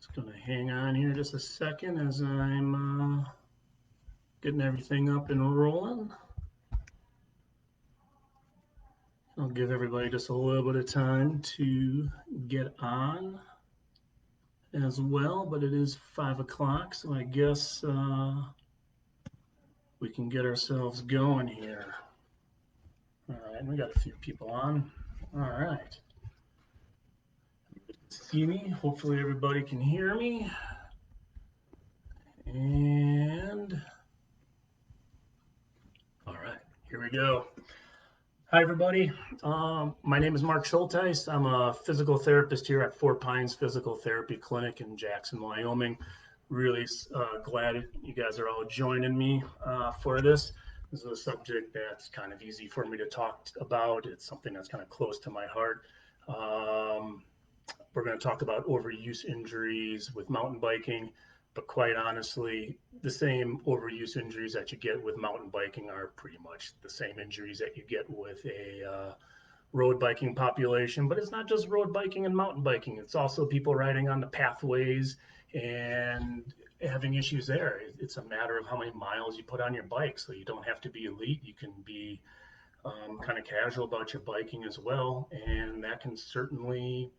Just going to hang on here just a second as I'm getting everything up and rolling. I'll give everybody just a little bit of time to get on as well, but it is 5 o'clock, so I guess we can get ourselves going here. All right, we got a few people on. All right. See me. Hopefully everybody can hear me. And all right, here we go. Hi, everybody. My name is Mark Schultheis. I'm a physical therapist here at Four Pines Physical Therapy Clinic in Jackson, Wyoming. Really glad you guys are all joining me for this. This is a subject that's kind of easy for me to talk about. It's something that's kind of close to my heart. We're going to talk about overuse injuries with mountain biking, but quite honestly, the same overuse injuries that you get with mountain biking are pretty much the same injuries that you get with a road biking population. But it's not just road biking and mountain biking, it's also people riding on the pathways and having issues there. It's a matter of how many miles you put on your bike. So you don't have to be elite, you can be kind of casual about your biking as well, and that can certainly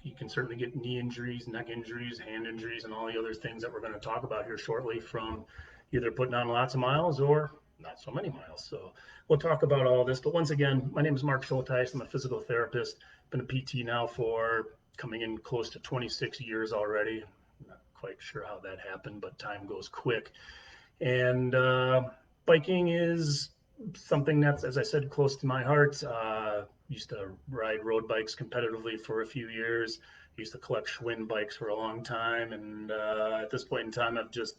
you can certainly get knee injuries, neck injuries, hand injuries, and all the other things that we're going to talk about here shortly from either putting on lots of miles or not so many miles. So we'll talk about all this. But once again, my name is Mark Schultheis. I'm a physical therapist. Been a PT now for coming in close to 26 years already. Not quite sure how that happened, but time goes quick. And biking is something that's, as I said, close to my heart. Used to ride road bikes competitively for a few years. Used to collect Schwinn bikes for a long time, and at this point in time, I've just,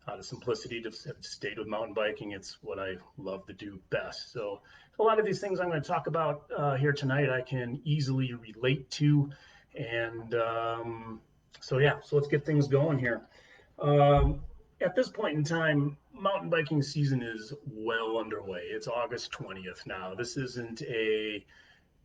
out of simplicity, just have stayed with mountain biking. It's what I love to do best. So a lot of these things I'm going to talk about here tonight, I can easily relate to, and so yeah. So let's get things going here. Um, at this point in time, mountain biking season is well underway. It's August 20th now. This isn't a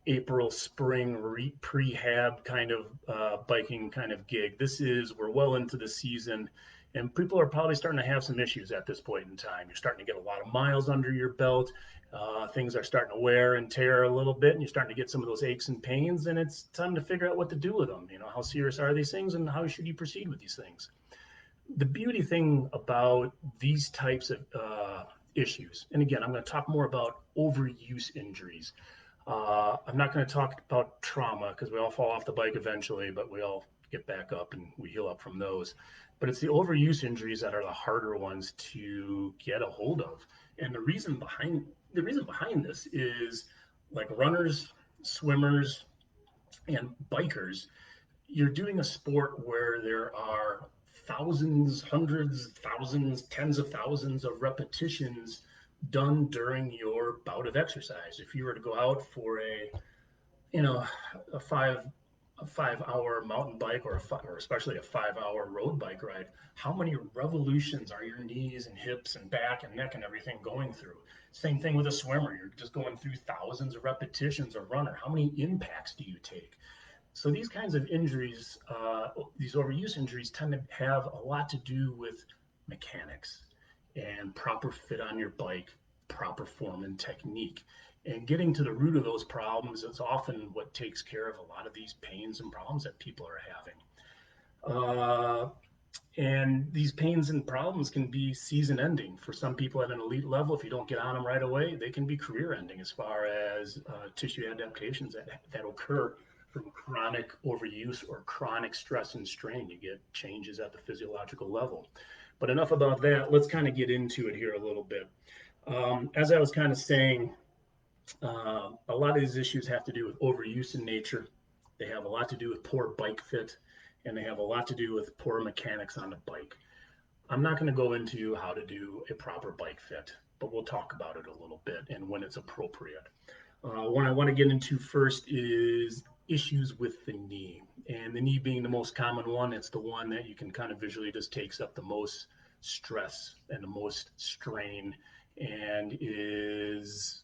April spring prehab kind of biking kind of gig. This is we're well into the season, and people are probably starting to have some issues at this point in time. You're starting to get a lot of miles under your belt. Things are starting to wear and tear a little bit, and you're starting to get some of those aches and pains. And it's time to figure out what to do with them. You know, how serious are these things, and how should you proceed with these things? The beauty thing about these types of issues, and again, I'm going to talk more about overuse injuries. I'm not going to talk about trauma because we all fall off the bike eventually, but we all get back up and we heal up from those. But it's the overuse injuries that are the harder ones to get a hold of. And the reason behind this is like runners, swimmers, and bikers, you're doing a sport where there are thousands, hundreds, thousands, tens of thousands of repetitions done during your bout of exercise. If you were to go out for you know, a five a 5 hour mountain bike or especially a 5 hour road bike ride, how many revolutions are your knees and hips and back and neck and everything going through? Same thing with a swimmer. You're just going through thousands of repetitions. A runner, how many impacts do you take? So these kinds of injuries, these overuse injuries, tend to have a lot to do with mechanics and proper fit on your bike, proper form and technique. And getting to the root of those problems is often what takes care of a lot of these pains and problems that people are having. And these pains and problems can be season ending. For some people at an elite level, if you don't get on them right away, they can be career ending as far as tissue adaptations that occur from chronic overuse or chronic stress and strain. You get changes at the physiological level. But enough about that. Let's kind of get into it here a little bit. As I was kind of saying, a lot of these issues have to do with overuse in nature. They have a lot to do with poor bike fit, and they have a lot to do with poor mechanics on the bike. I'm not going to go into how to do a proper bike fit, but we'll talk about it a little bit and when it's appropriate. What I want to get into first is issues with the knee, and the knee being the most common one. It's the one that you can kind of visually just takes up the most stress and the most strain, and is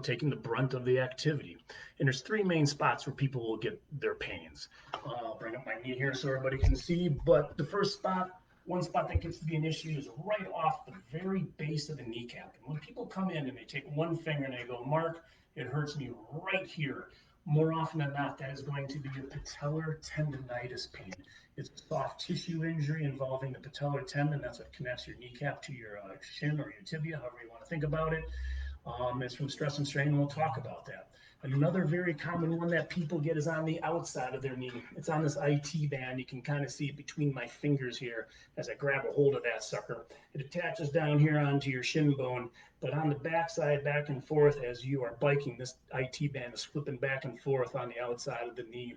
taking the brunt of the activity. And there's three main spots where people will get their pains. I'll bring up my knee here so everybody can see, but the first spot, one spot that gets to be an issue is right off the very base of the kneecap. And when people come in and they take one finger and they go, Mark, it hurts me right here. More often than not, that is going to be a patellar tendonitis pain. It's a soft tissue injury involving the patellar tendon. That's what connects your kneecap to your shin or your tibia, however you want to think about it. It's from stress and strain, and we'll talk about that. Another very common one that people get is on the outside of their knee. It's on this IT band. You can kind of see it between my fingers here as I grab a hold of that sucker. It attaches down here onto your shin bone, but on the backside, back and forth as you are biking, this IT band is flipping back and forth on the outside of the knee.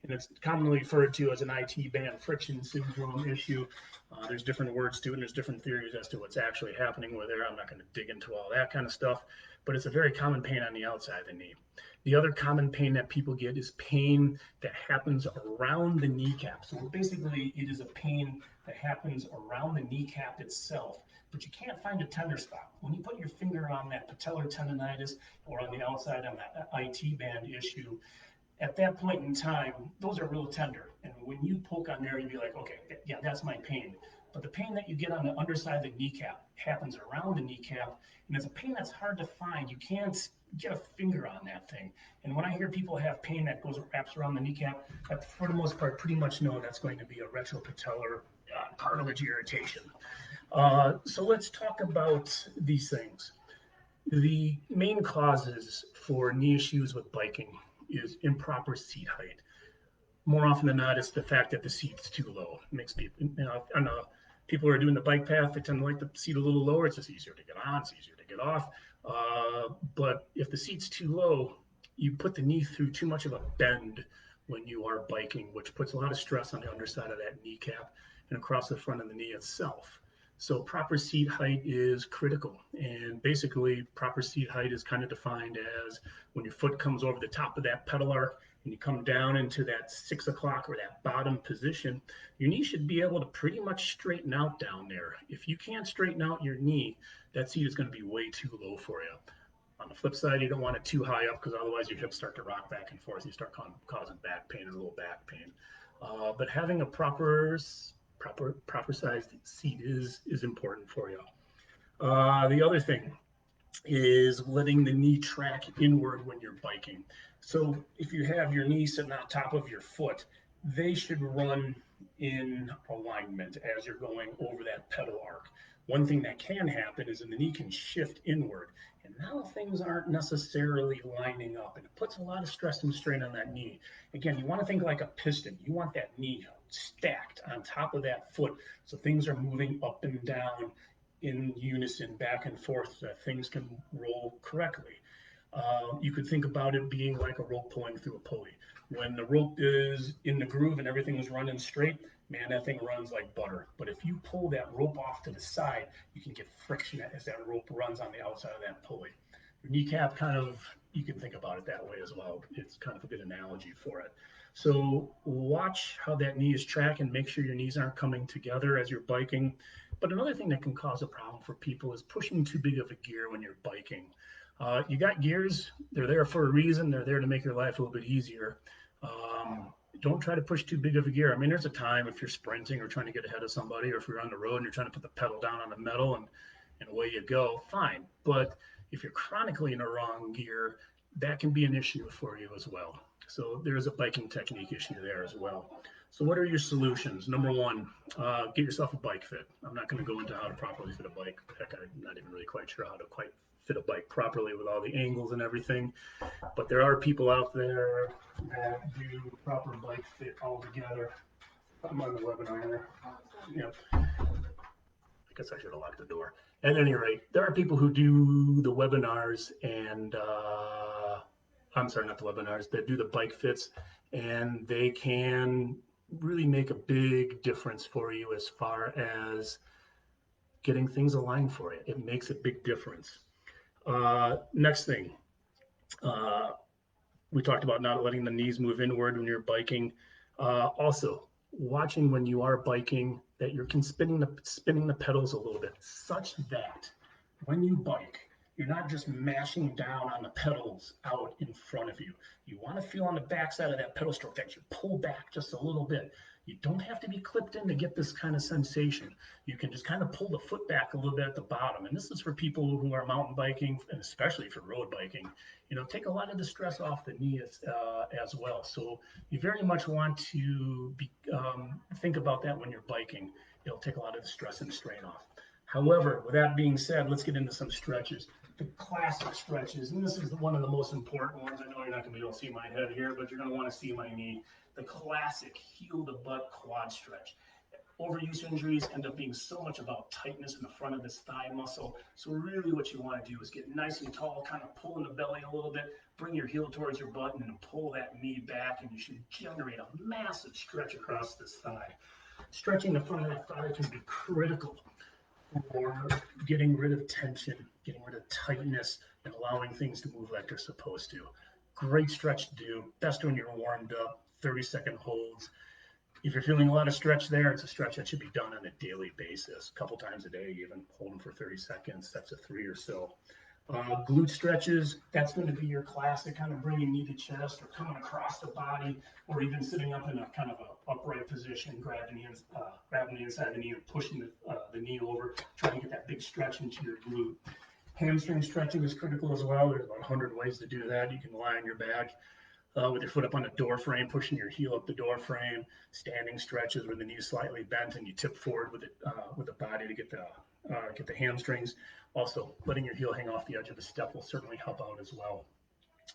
And it's commonly referred to as an IT band friction syndrome issue. There's different words to it, and there's different theories as to what's actually happening with there. I'm not going to dig into all that kind of stuff, but it's a very common pain on the outside of the knee. The other common pain that people get is pain that happens around the kneecap. So basically, it is a pain that happens around the kneecap itself, but you can't find a tender spot. When you put your finger on that patellar tendonitis or on the outside on that IT band issue, at that point in time, those are real tender. And when you poke on there, you'd be like, okay, yeah, that's my pain. But the pain that you get on the underside of the kneecap happens around the kneecap, and it's a pain that's hard to find. You can't get a finger on that thing. And when I hear people have pain that wraps around the kneecap, for the most part, pretty much know that's going to be a retropatellar cartilage irritation. So let's talk about these things. The main causes for knee issues with biking is improper seat height. More often than not, it's the fact that the seat's too low. It makes people, people who are doing the bike path, they tend to like the seat a little lower. It's just easier to get on, it's easier to get off. But if the seat's too low, you put the knee through too much of a bend when you are biking, which puts a lot of stress on the underside of that kneecap and across the front of the knee itself. So proper seat height is critical. And basically, proper seat height is kind of defined as when your foot comes over the top of that pedal arc and you come down into that 6 o'clock or that bottom position, your knee should be able to pretty much straighten out down there. If you can't straighten out your knee, that seat is going to be way too low for you. On the flip side, you don't want it too high up because otherwise your hips start to rock back and forth. You start causing back pain and low back pain. But having a proper sized seat is important for you. The other thing is letting the knee track inward when you're biking. So if you have your knee sitting on top of your foot, they should run in alignment as you're going over that pedal arc. One thing that can happen is the knee can shift inward, and now things aren't necessarily lining up, and it puts a lot of stress and strain on that knee. Again, you want to think like a piston. You want that knee stacked on top of that foot so things are moving up and down in unison, back and forth, so that things can roll correctly. You could think about it being like a rope pulling through a pulley. When the rope is in the groove and everything is running straight, man, that thing runs like butter. But if you pull that rope off to the side, you can get friction as that rope runs on the outside of that pulley. Your kneecap you can think about it that way as well. It's kind of a good analogy for it. So watch how that knee is tracking, make sure your knees aren't coming together as you're biking. But another thing that can cause a problem for people is pushing too big of a gear when you're biking. You got gears, they're there for a reason. They're there to make your life a little bit easier. Don't try to push too big of a gear. I mean, there's a time if you're sprinting or trying to get ahead of somebody, or if you're on the road and you're trying to put the pedal down on the metal and away you go, fine. But if you're chronically in the wrong gear, that can be an issue for you as well. So there's a biking technique issue there as well. So what are your solutions? Number one, get yourself a bike fit. I'm not going to go into how to properly fit a bike. Heck, I'm not even really quite sure how to quite fit a bike properly with all the angles and everything. But there are people out there that do proper bike fit altogether. I'm on the webinar. Yeah. I guess I should have locked the door. At any rate, there are people who do the webinars and I'm sorry, not the webinars, that do the bike fits, and they can really make a big difference for you as far as getting things aligned for you. It makes a big difference. Next thing, we talked about not letting the knees move inward when you're biking. Also, watching when you are biking that you're spinning the pedals a little bit, such that when you bike, you're not just mashing down on the pedals out in front of you. You want to feel on the backside of that pedal stroke that you pull back just a little bit. You don't have to be clipped in to get this kind of sensation. You can just kind of pull the foot back a little bit at the bottom. And this is for people who are mountain biking, and especially for road biking. Take a lot of the stress off the knee as well. So you very much want to think about that when you're biking. It'll take a lot of the stress and strain off. However, with that being said, let's get into some stretches. The classic stretches, and this is one of the most important ones. I know you're not going to be able to see my head here, but you're going to want to see my knee. The classic heel to butt quad stretch. Overuse injuries end up being so much about tightness in the front of this thigh muscle. So really what you want to do is get nice and tall, kind of pull in the belly a little bit, bring your heel towards your butt, and then pull that knee back, and you should generate a massive stretch across this thigh. Stretching the front of that thigh can be critical for getting rid of tension, getting rid of tightness, and allowing things to move like they're supposed to. Great stretch to do. Best when you're warmed up, 30-second holds. If you're feeling a lot of stretch there, it's a stretch that should be done on a daily basis, a couple times a day, even holding for 30 seconds. That's a 3 or so. Glute stretches, that's going to be your classic, kind of bringing knee to chest or coming across the body, or even sitting up in a kind of a upright position, grabbing the inside of the knee and pushing the knee over, trying to get that big stretch into your glute. Hamstring stretching is critical as well. There's about 100 ways to do that. You can lie on your back with your foot up on the door frame, pushing your heel up the door frame. Standing stretches where the knee is slightly bent and you tip forward with the body to get the hamstrings. Also, letting your heel hang off the edge of the step will certainly help out as well.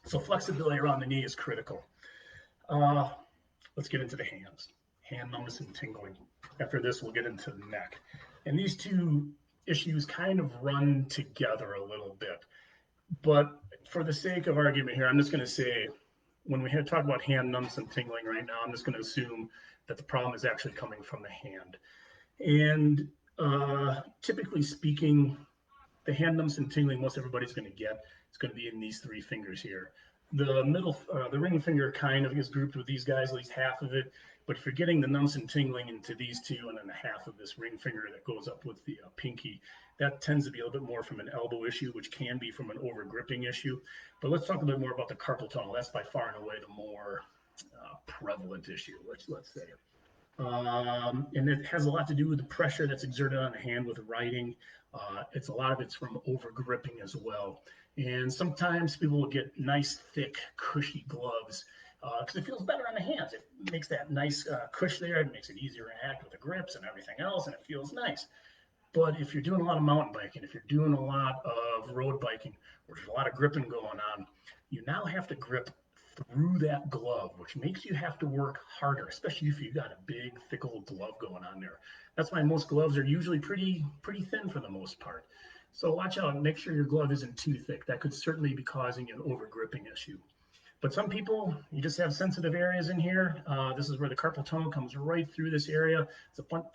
So flexibility around the knee is critical. Let's get into the hands. Hand numbness and tingling. After this, we'll get into the neck. And these two issues kind of run together a little bit. But for the sake of argument here, I'm just going to say, when we talk about hand numbness and tingling right now, I'm just going to assume that the problem is actually coming from the hand. And typically speaking, the hand numbness and tingling most everybody's going to get, it's going to be in these 3 fingers here. The middle, the ring finger kind of is grouped with these guys, at least half of it. But if you're getting the numbness and tingling into these 2 and then the half of this ring finger that goes up with the pinky, that tends to be a little bit more from an elbow issue, which can be from an over gripping issue. But let's talk a bit more about the carpal tunnel. That's by far and away the more prevalent issue, let's say. And it has a lot to do with the pressure that's exerted on the hand with writing. A lot of it's from over gripping as well. And sometimes people will get nice, thick, cushy gloves because it feels better on the hands. It makes that nice cush there. It makes it easier to interact with the grips and everything else, and it feels nice. But if you're doing a lot of mountain biking, if you're doing a lot of road biking, where there's a lot of gripping going on, you now have to grip through that glove, which makes you have to work harder, especially if you've got a big, thick old glove going on there. That's why most gloves are usually pretty thin for the most part. So watch out and make sure your glove isn't too thick. That could certainly be causing an over gripping issue. But some people, you just have sensitive areas in here. This is where the carpal tunnel comes right through this area.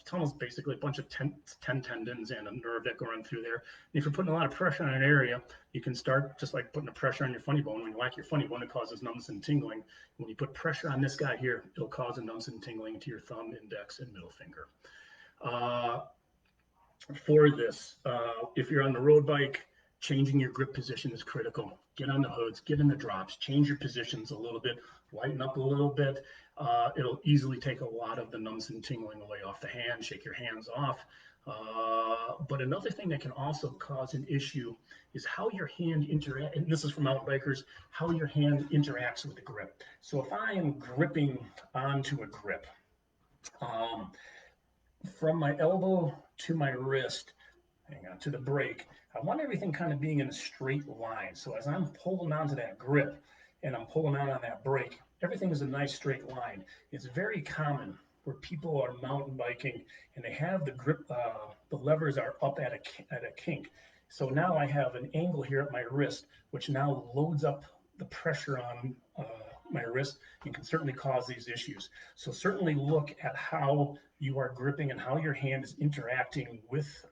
Tunnel is basically a bunch of 10 tendons and a nerve that go run through there. And if you're putting a lot of pressure on an area, you can start just like putting a pressure on your funny bone. When you whack your funny bone, it causes numbness and tingling. When you put pressure on this guy here, it'll cause a numbness and tingling to your thumb, index, and middle finger. For this, if you're on the road bike, changing your grip position is critical. Get on the hoods, get in the drops, change your positions a little bit, lighten up a little bit. It'll easily take a lot of the numbness and tingling away off the hand, shake your hands off. But another thing that can also cause an issue is how your hand interacts, and this is for mountain bikers, how your hand interacts with the grip. So if I am gripping onto a grip, from my elbow to my wrist, hang on, to the brake, I want everything kind of being in a straight line. So as I'm pulling onto that grip and I'm pulling out on that brake, everything is a nice straight line. It's very common where people are mountain biking and they have the grip, the levers are up at a kink. So now I have an angle here at my wrist, which now loads up the pressure on my wrist and can certainly cause these issues. So certainly look at how you are gripping and how your hand is interacting with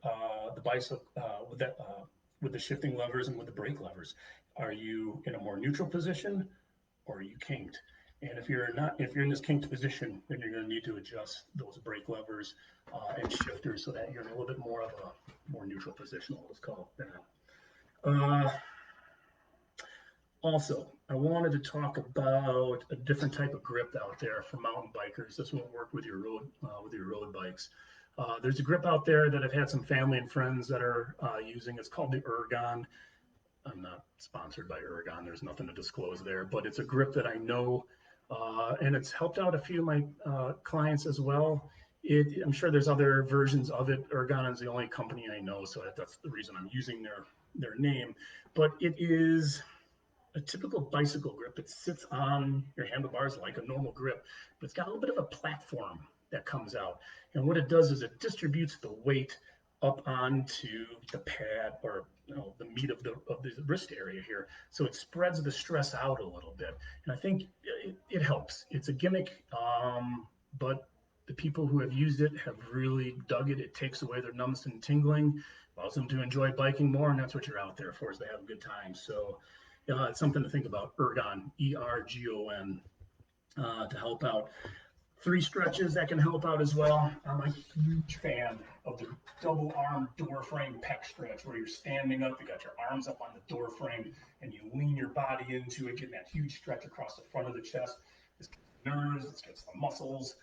the bicycle, with the shifting levers and with the brake levers. Are you in a more neutral position or are you kinked? And if you're in this kinked position, then you're going to need to adjust those brake levers and shifters so that you're in a little bit more of a more neutral position, let's call it that. Uh, Also, I wanted to talk about a different type of grip out there for mountain bikers. This won't work with your road bikes. There's a grip out there that I've had some family and friends that are using. It's called the Ergon. I'm not sponsored by Ergon. There's nothing to disclose there, but it's a grip that I know, and it's helped out a few of my clients as well. I'm sure there's other versions of it. Ergon is the only company I know, so that's the reason I'm using their name. But it is a typical bicycle grip. It sits on your handlebars like a normal grip, but it's got a little bit of a platform that comes out. And what it does is it distributes the weight up onto the pad, or the meat of the wrist area here. So it spreads the stress out a little bit. And I think it helps. It's a gimmick, but the people who have used it have really dug it. It takes away their numbness and tingling, allows them to enjoy biking more, and that's what you're out there for, is to have a good time. So it's something to think about. Ergon, Ergon, to help out. 3 stretches that can help out as well. I'm a huge fan of the double arm door frame pec stretch, where you're standing up, you got your arms up on the door frame, and you lean your body into it, getting that huge stretch across the front of the chest. This gets the nerves, this gets the muscles,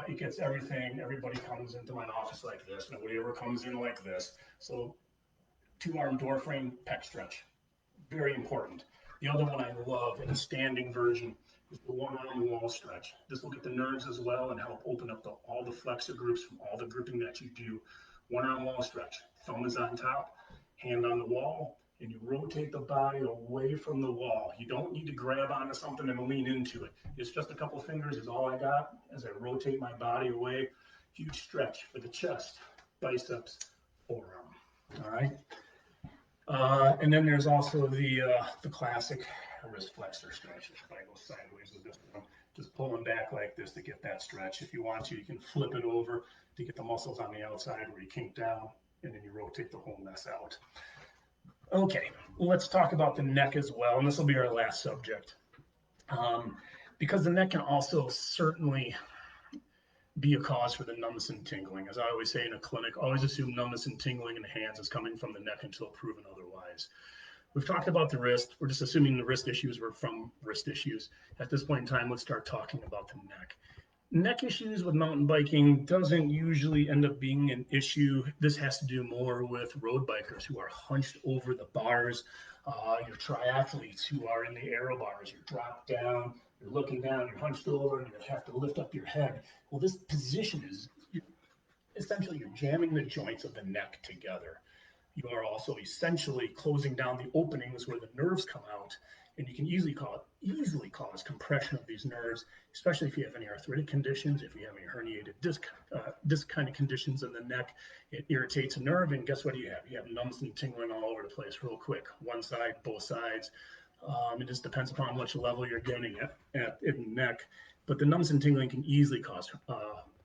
it gets everything. Everybody comes into my office like this. Nobody ever comes in like this. So 2-arm door frame pec stretch, very important. The other one I love in a standing version is the 1-arm wall stretch. This will get the nerves as well and help open up all the flexor groups from all the gripping that you do. 1-arm wall stretch. Thumb is on top, hand on the wall, and you rotate the body away from the wall. You don't need to grab onto something and lean into it. It's just a couple fingers is all I got as I rotate my body away. Huge stretch for the chest, biceps, forearm. All right. And then there's also the classic wrist flexor stretch. If I go sideways with this one, just pulling back like this to get that stretch. If you want to, you can flip it over to get the muscles on the outside where you kink down, and then you rotate the whole mess out. Okay, let's talk about the neck as well, and this will be our last subject. Because the neck can also certainly be a cause for the numbness and tingling. As I always say in a clinic, always assume numbness and tingling in the hands is coming from the neck until proven otherwise. We've talked about the wrist. We're just assuming the wrist issues were from wrist issues. At this point in time, let's start talking about the neck. Neck issues with mountain biking doesn't usually end up being an issue. This has to do more with road bikers who are hunched over the bars, your triathletes who are in the aero bars. You're dropped down, you're looking down, you're hunched over, and you have to lift up your head. Well, this position is essentially you're jamming the joints of the neck together. You are also essentially closing down the openings where the nerves come out, and you can easily cause compression of these nerves, especially if you have any arthritic conditions, if you have any herniated disc kind of conditions in the neck. It irritates a nerve, and guess what you have? You have numbness and tingling all over the place real quick. One side, both sides. It just depends upon which level you're getting at in the neck. But the numbness and tingling can easily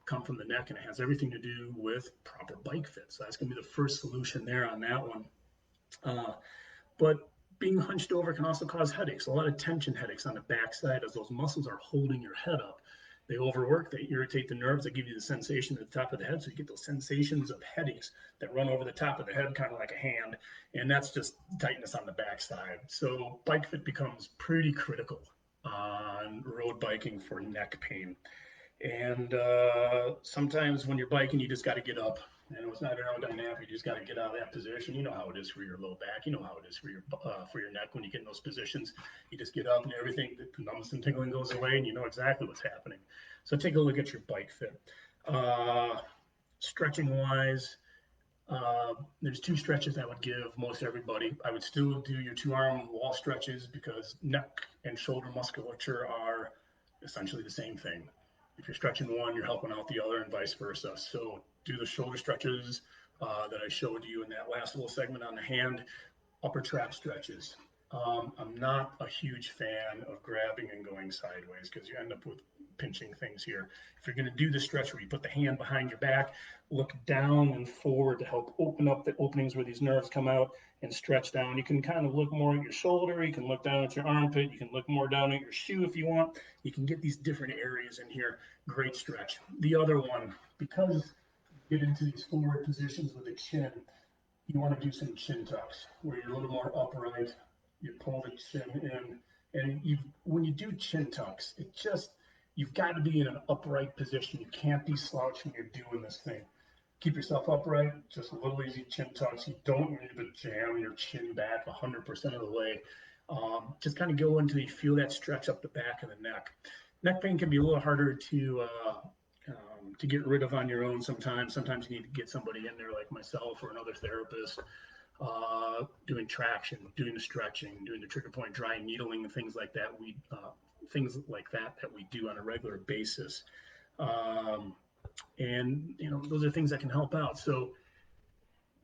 come from the neck, and it has everything to do with proper bike fit. So that's going to be the first solution there on that one. But being hunched over can also cause headaches, a lot of tension headaches on the backside as those muscles are holding your head up. They overwork, they irritate the nerves, they give you the sensation at the top of the head. So you get those sensations of headaches that run over the top of the head, kind of like a hand. And that's just tightness on the backside. So bike fit becomes pretty critical on road biking for neck pain. And sometimes when you're biking, you just got to get up. And it's not aerodynamic. You just got to get out of that position. You know how it is for your low back. You know how it is for your neck when you get in those positions. You just get up and everything, the numbness and tingling goes away, and you know exactly what's happening. So take a look at your bike fit. Stretching wise, there's 2 stretches I would give most everybody. I would still do your 2-arm wall stretches because neck and shoulder musculature are essentially the same thing. If you're stretching one, you're helping out the other, and vice versa. So do the shoulder stretches that I showed you in that last little segment on the hand. Upper trap stretches. I'm not a huge fan of grabbing and going sideways because you end up with pinching things here. If you're going to do the stretch where you put the hand behind your back, look down and forward to help open up the openings where these nerves come out and stretch down. You can kind of look more at your shoulder. You can look down at your armpit. You can look more down at your shoe if you want. You can get these different areas in here. Great stretch. The other one, because you get into these forward positions with the chin, you want to do some chin tucks where you're a little more upright. You pull the chin in, and when you do chin tucks, you've got to be in an upright position. You can't be slouching. You're doing this thing. Keep yourself upright. Just little easy chin tucks. You don't need to jam your chin back 100% of the way. Just kind of go until you feel that stretch up the back of the neck. Neck pain can be a little harder to get rid of on your own sometimes. Sometimes you need to get somebody in there like myself or another therapist, doing traction, doing the stretching, doing the trigger point dry needling and things like that. That we do on a regular basis. Um, and those are things that can help out. So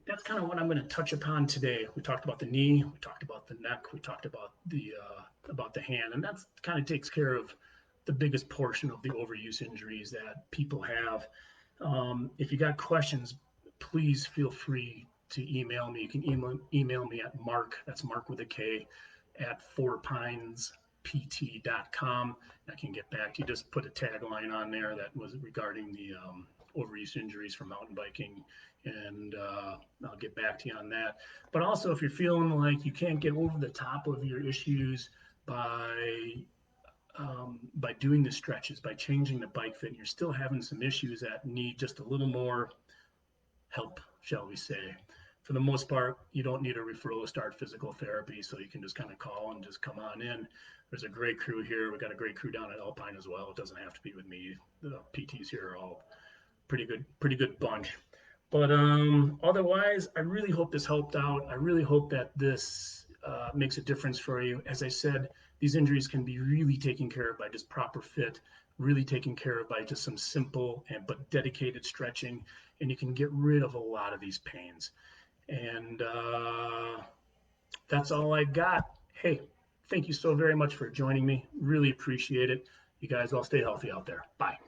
that's kind of what I'm going to touch upon today. We talked about the knee, we talked about the neck, we talked about the hand, and that's kind of takes care of the biggest portion of the overuse injuries that people have. If you got questions, please feel free to email me. You can email me at Mark, that's Mark with a K, at fourpinespt.com. I can get back to you. Just put a tagline on there that was regarding the overuse injuries from mountain biking, and I'll get back to you on that. But also, if you're feeling like you can't get over the top of your issues by doing the stretches, by changing the bike fit, and you're still having some issues that need just a little more help, shall we say. For the most part, you don't need a referral to start physical therapy, so you can just kind of call and just come on in. There's a great crew here. We got a great crew down at Alpine as well. It doesn't have to be with me. The PTs here are all pretty good bunch. But otherwise, I really hope this helped out. I really hope that this makes a difference for you. As I said, these injuries can be really taken care of by just proper fit, really taken care of by just some simple but dedicated stretching, and you can get rid of a lot of these pains. And that's all I got. Hey, thank you so very much for joining me. Really appreciate it. You guys all stay healthy out there. Bye.